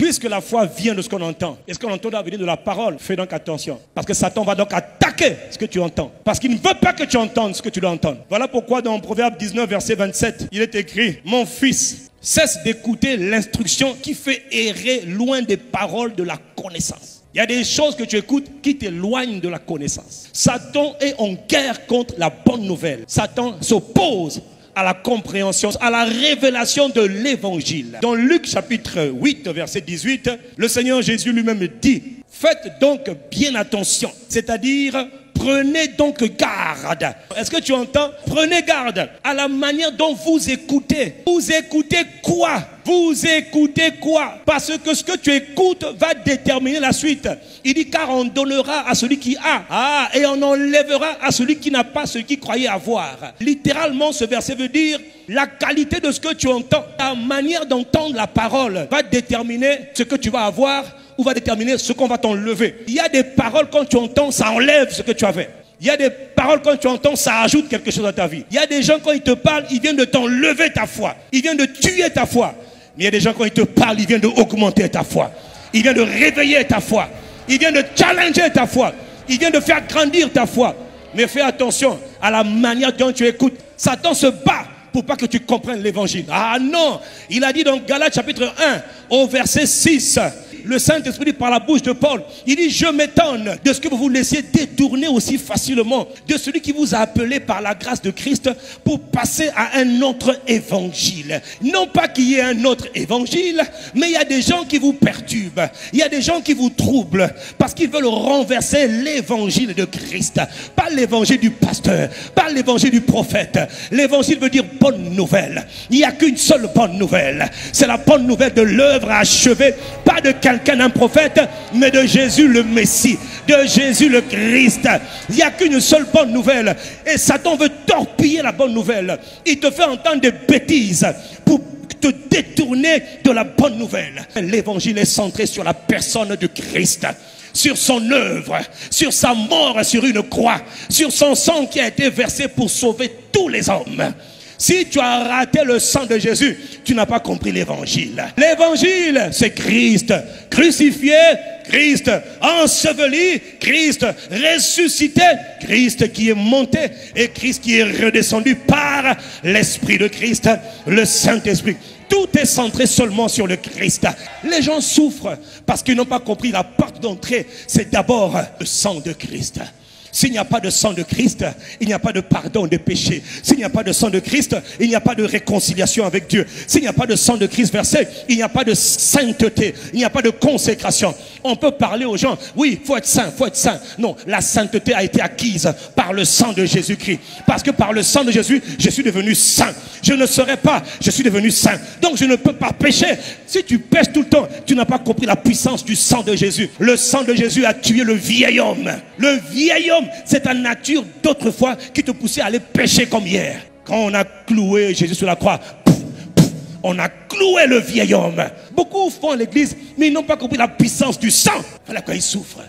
Puisque la foi vient de ce qu'on entend, et ce qu'on entend doit venir de la parole, fais donc attention. Parce que Satan va donc attaquer ce que tu entends. Parce qu'il ne veut pas que tu entendes ce que tu dois entendre. Voilà pourquoi dans Proverbe 19, verset 27, il est écrit: mon fils, cesse d'écouter l'instruction qui fait errer loin des paroles de la connaissance. Il y a des choses que tu écoutes qui t'éloignent de la connaissance. Satan est en guerre contre la bonne nouvelle. Satan s'oppose à la compréhension, à la révélation de l'évangile. Dans Luc chapitre 8, verset 18, le Seigneur Jésus lui-même dit: faites donc bien attention, c'est-à-dire prenez donc garde. Est-ce que tu entends? Prenez garde à la manière dont vous écoutez. Vous écoutez quoi? Vous écoutez quoi? Parce que ce que tu écoutes va déterminer la suite. Il dit: car on donnera à celui qui a, et on enlèvera à celui qui n'a pas ce qu'il croyait avoir. Littéralement, ce verset veut dire la qualité de ce que tu entends, la manière d'entendre la parole va déterminer ce que tu vas avoir ou va déterminer ce qu'on va t'enlever. Il y a des paroles, quand tu entends, ça enlève ce que tu avais. Il y a des paroles, quand tu entends, ça ajoute quelque chose à ta vie. Il y a des gens, quand ils te parlent, ils viennent de t'enlever ta foi. Ils viennent de tuer ta foi. Mais il y a des gens, quand ils te parlent, ils viennent d'augmenter ta foi. Ils viennent de réveiller ta foi. Ils viennent de challenger ta foi. Ils viennent de faire grandir ta foi. Mais fais attention à la manière dont tu écoutes. Satan se bat pour pas que tu comprennes l'évangile. Ah non! Il a dit dans Galates chapitre 1, au verset 6, le Saint-Esprit dit par la bouche de Paul, il dit: je m'étonne de ce que vous vous laissiez détourner aussi facilement de celui qui vous a appelé par la grâce de Christ pour passer à un autre évangile. Non pas qu'il y ait un autre évangile, mais il y a des gens qui vous perturbent, il y a des gens qui vous troublent parce qu'ils veulent renverser l'évangile de Christ. Pas l'évangile du pasteur, pas l'évangile du prophète. L'évangile veut dire bonne nouvelle. Il n'y a qu'une seule bonne nouvelle, c'est la bonne nouvelle de l'œuvre achevée, pas de quelqu'un, un prophète, mais de Jésus le Messie, de Jésus le Christ. Il n'y a qu'une seule bonne nouvelle, et Satan veut torpiller la bonne nouvelle. Il te fait entendre des bêtises pour te détourner de la bonne nouvelle. L'évangile est centré sur la personne de Christ, sur son œuvre, sur sa mort sur une croix, sur son sang qui a été versé pour sauver tous les hommes. Si tu as raté le sang de Jésus, tu n'as pas compris l'évangile. L'évangile, c'est Christ crucifié, Christ enseveli, Christ ressuscité, Christ qui est monté et Christ qui est redescendu par l'Esprit de Christ, le Saint-Esprit. Tout est centré seulement sur le Christ. Les gens souffrent parce qu'ils n'ont pas compris la porte d'entrée. C'est d'abord le sang de Christ. S'il n'y a pas de sang de Christ, il n'y a pas de pardon des péchés. S'il n'y a pas de sang de Christ, il n'y a pas de réconciliation avec Dieu. S'il n'y a pas de sang de Christ versé, il n'y a pas de sainteté, il n'y a pas de consécration. On peut parler aux gens, oui, il faut être saint, il faut être saint. Non, la sainteté a été acquise par le sang de Jésus-Christ. Parce que par le sang de Jésus, je suis devenu saint. Je ne serai pas, je suis devenu saint. Donc je ne peux pas pécher. Si tu pèches tout le temps, tu n'as pas compris la puissance du sang de Jésus. Le sang de Jésus a tué le vieil homme. Le vieil homme, c'est ta nature d'autrefois qui te poussait à aller pécher comme hier. Quand on a cloué Jésus sur la croix, on a cloué le vieil homme. Beaucoup font à l'église, mais ils n'ont pas compris la puissance du sang. Voilà quoi ils souffrent.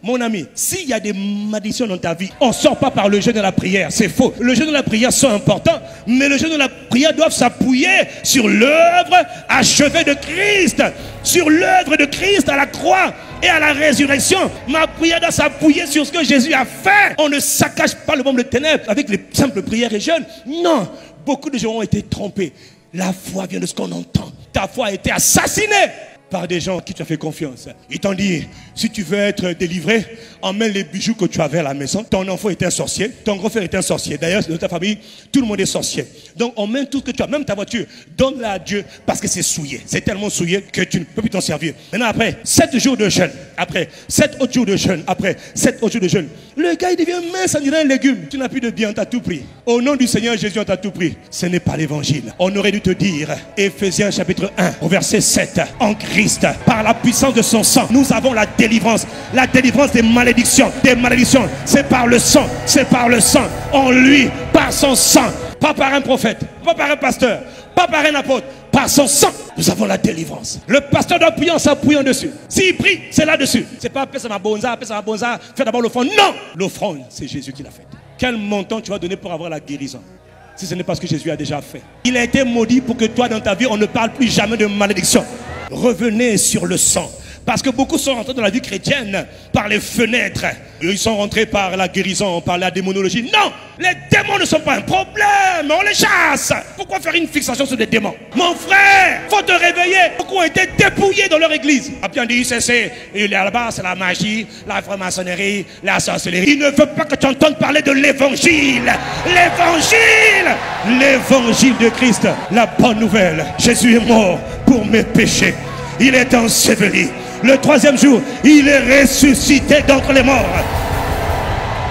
Mon ami, s'il y a des malédictions dans ta vie, on ne sort pas par le jeûne et la prière, c'est faux. Le jeûne et la prière sont importants, mais le jeûne et la prière doivent s'appuyer sur l'œuvre achevée de Christ, sur l'œuvre de Christ à la croix et à la résurrection. Ma prière doit s'appuyer sur ce que Jésus a fait. On ne saccage pas le monde de ténèbres avec les simples prières et jeûnes. Non, beaucoup de gens ont été trompés. La foi vient de ce qu'on entend. Ta foi a été assassinée par des gens à qui tu as fait confiance. Ils t'ont dit, si tu veux être délivré, emmène les bijoux que tu avais à la maison. Ton enfant était un sorcier, ton grand frère était un sorcier. D'ailleurs, dans ta famille, tout le monde est sorcier. Donc, emmène tout ce que tu as, même ta voiture, donne-la à Dieu parce que c'est souillé. C'est tellement souillé que tu ne peux plus t'en servir. Maintenant, après 7 jours de jeûne, après 7 autres jours de jeûne, après 7 autres jours de jeûne, le gars, il devient mince, on dirait un légume. Tu n'as plus de bien, on t'a tout pris. Au nom du Seigneur Jésus, on t'a tout pris. Ce n'est pas l'évangile. On aurait dû te dire, Éphésiens chapitre 1, au verset 7, en Christ, par la puissance de son sang, nous avons la délivrance des malédictions. Des malédictions, c'est par le sang, c'est par le sang. En lui, par son sang, pas par un prophète, pas par un pasteur, pas par un apôtre, par son sang, nous avons la délivrance. Le pasteur doit prier en s'appuyant dessus. S'il prie, c'est là-dessus. C'est pas appeler ça ma bonza, fais d'abord l'offrande. Non, l'offrande, c'est Jésus qui l'a fait. Quel montant tu vas donner pour avoir la guérison, si ce n'est pas ce que Jésus a déjà fait? Il a été maudit pour que toi, dans ta vie, on ne parle plus jamais de malédiction. Revenez sur le sang. Parce que beaucoup sont rentrés dans la vie chrétienne par les fenêtres. Ils sont rentrés par la guérison, par la démonologie. Non, les démons ne sont pas un problème. On les chasse. Pourquoi faire une fixation sur des démons? Mon frère, faut te réveiller. Beaucoup ont été dépouillés dans leur église. A bien dit, là-bas, c'est la magie, la franc-maçonnerie, la sorcellerie. Il ne veut pas que tu entendes parler de l'évangile. L'évangile. L'évangile de Christ. La bonne nouvelle. Jésus est mort pour mes péchés. Il est enseveli. Le 3e jour, il est ressuscité d'entre les morts.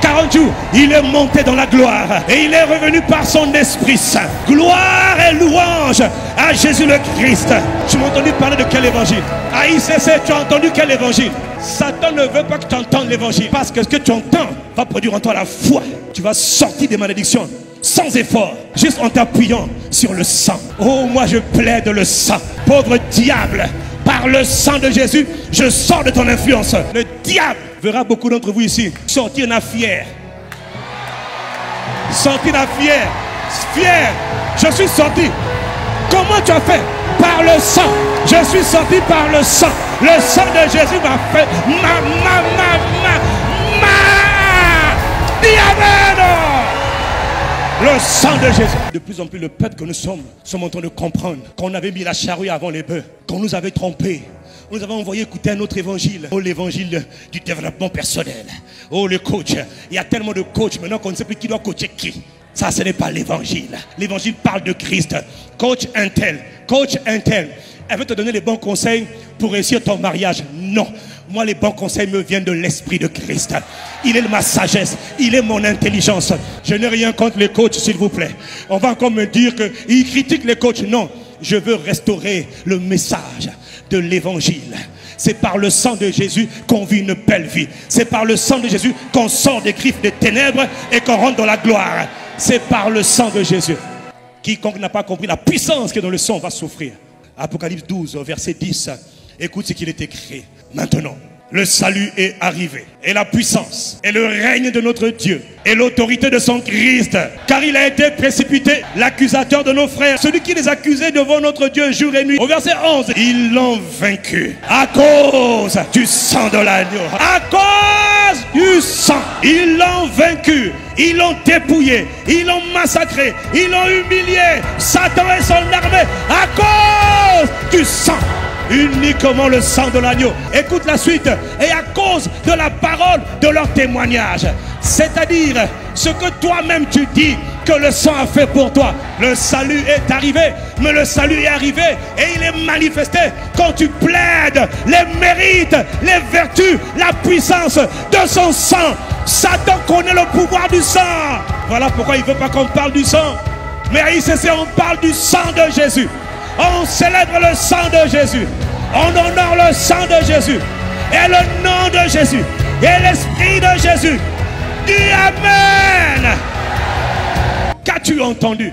40 jours, il est monté dans la gloire. Et il est revenu par son Esprit Saint. Gloire et louange à Jésus le Christ. Tu m'as entendu parler de quel évangile? À ICC, tu as entendu quel évangile? Satan ne veut pas que tu entendes l'évangile. Parce que ce que tu entends va produire en toi la foi. Tu vas sortir des malédictions sans effort, juste en t'appuyant sur le sang. Oh, moi je plaide le sang. Pauvre diable, par le sang de Jésus, je sors de ton influence. Le diable verra beaucoup d'entre vous ici sortir na fier. Sortir na fier. Fier. Je suis sorti. Comment tu as fait? Par le sang. Je suis sorti par le sang. Le sang de Jésus m'a fait diable. Le sang de Jésus. De plus en plus, le peuple que nous sommes en train de comprendre qu'on avait mis la charrue avant les bœufs, qu'on nous avait trompés. On nous avait envoyé écouter un autre évangile. Oh, l'évangile du développement personnel. Oh, le coach. Il y a tellement de coachs maintenant qu'on ne sait plus qui doit coacher qui. Ça, ce n'est pas l'évangile. L'évangile parle de Christ. Coach un tel. Coach un tel. Elle veut te donner les bons conseils pour réussir ton mariage. Non. Moi, les bons conseils me viennent de l'Esprit de Christ. Il est ma sagesse. Il est mon intelligence. Je n'ai rien contre les coachs, s'il vous plaît. On va encore me dire qu'ils critiquent les coachs. Non. Je veux restaurer le message de l'évangile. C'est par le sang de Jésus qu'on vit une belle vie. C'est par le sang de Jésus qu'on sort des griffes des ténèbres et qu'on rentre dans la gloire. C'est par le sang de Jésus. Quiconque n'a pas compris la puissance qui est dans le sang va souffrir. Apocalypse 12, verset 10. Écoute ce qu'il est écrit. Maintenant, le salut est arrivé. Et la puissance, et le règne de notre Dieu, et l'autorité de son Christ. Car il a été précipité, l'accusateur de nos frères. Celui qui les accusait devant notre Dieu jour et nuit. Au verset 11, ils l'ont vaincu. À cause du sang de l'agneau. À cause du sang. Ils l'ont vaincu. Ils l'ont dépouillé. Ils l'ont massacré. Ils l'ont humilié. Satan et son armée. À cause du sang. Uniquement le sang de l'agneau. Écoute la suite. Et à cause de la parole de leur témoignage. C'est-à-dire ce que toi-même tu dis que le sang a fait pour toi. Le salut est arrivé. Mais le salut est arrivé et il est manifesté quand tu plaides les mérites, les vertus, la puissance de son sang. Satan connaît le pouvoir du sang. Voilà pourquoi il ne veut pas qu'on parle du sang. Mais à ICC on parle du sang de Jésus. On célèbre le sang de Jésus. On honore le sang de Jésus. Et le nom de Jésus. Et l'esprit de Jésus. Dis Amen. Qu'as-tu entendu?